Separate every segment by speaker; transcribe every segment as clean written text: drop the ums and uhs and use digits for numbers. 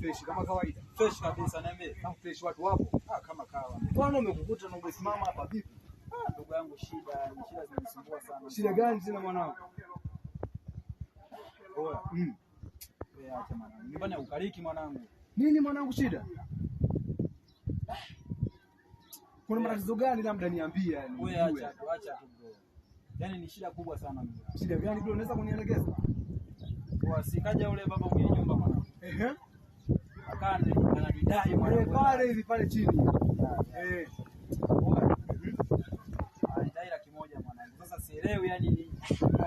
Speaker 1: Fresh kama kawaida.
Speaker 2: Fresh kabisa niambie.
Speaker 1: Kama fresh watu wapo.
Speaker 2: Kama kawa.
Speaker 1: Mbona umekukuta na umesimama hapa vipi?
Speaker 2: Ndugu yangu shida zinanisumbua sana.
Speaker 1: Shida gani tena mwanangu?
Speaker 2: Oya. Wewe acha mwanangu. Nyumbani ukariki mwanangu.
Speaker 1: Nini mwanangu shida? Kuna matatizo gani labda niambie yani.
Speaker 2: Wewe acha tu bro. Yaani ni shida kubwa sana mimi.
Speaker 1: Shida gani bro? Unaweza kunielekeza?
Speaker 2: Kwa sikaja ule baba mwenye nyumba mwanangu. Akande ananidai mwanangu.
Speaker 1: Pale chini.
Speaker 2: Anidai laki moja mwanangu. Sasa sielewi yani ni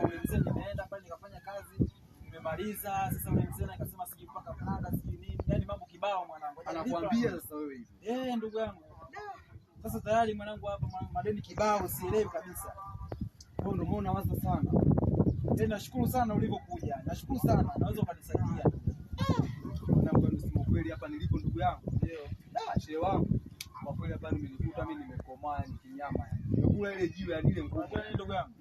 Speaker 2: ule mzee nimeenda pale nikafanya kazi, nimemaliza, sasa ule mzee akasema siji mpaka kada siji nini. Yaani mambo kibao mwanangu.
Speaker 1: Anakuambia sasa wewe hivi.
Speaker 2: Ndugu yangu. Sasa tayari mwanangu hapa madeni kibao sielewi kabisa.
Speaker 1: Wewe ndio umeona waza sana.
Speaker 2: Nashukuru sana ulivyokuja. Nashukuru sana. Naweza ukanisaidia.
Speaker 1: Na kwa msemo kweli hapa nilipo ndugu yangu. Ndio. Shehe wangu. Kwa kweli hapa nimenikuta mimi nimekomaa ni kinyama. Nimekula ile jiwe ya ile nguvu.
Speaker 2: Unajua ndugu yangu?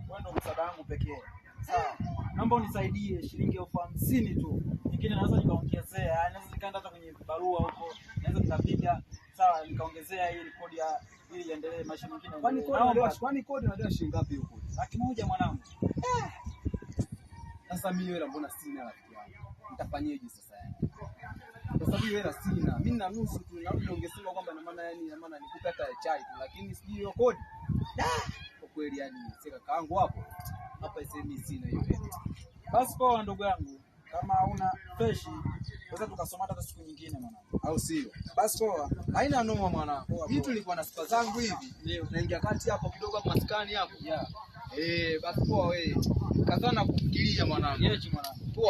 Speaker 2: Wewe ndio msaada wangu pekee. Sawa. Naomba unisaidie shilingi 50,000 tu. Nyingine naweza nikaongezea. Naweza nikaenda hata kwenye barua huko. Naweza nikapiga. Sawa, nikaongezea hii kodi ya ili iendelee maisha mengine.
Speaker 1: Kwani kodi unadai shilingi ngapi huko?
Speaker 2: 100,000 mwanangu.
Speaker 1: Sasa mimi hela mbona sina rafiki yangu? Nitafanyaje sasa yani? Kwa sababu hela sina. Mimi na nusu tu narudi ungesema kwamba na maana yani maana nikupe hata chai tu lakini sijui hiyo kodi. Kwa kweli yani sika kaangu hapo. Hapa sasa sina hiyo hela.
Speaker 2: Basi poa ndugu yangu. Kama una fresh unaweza tukasoma hata siku nyingine mwanangu.
Speaker 1: Au sio?
Speaker 2: Basi poa.
Speaker 1: Haina noma mwanangu. Mimi tulikuwa na sifa zangu hivi. Naingia kati hapo kidogo hapo maskani hapo.
Speaker 2: Yeah.
Speaker 1: Basi poa wewe. Kazana kufikiria mwanangu.
Speaker 2: Yeje mwanangu.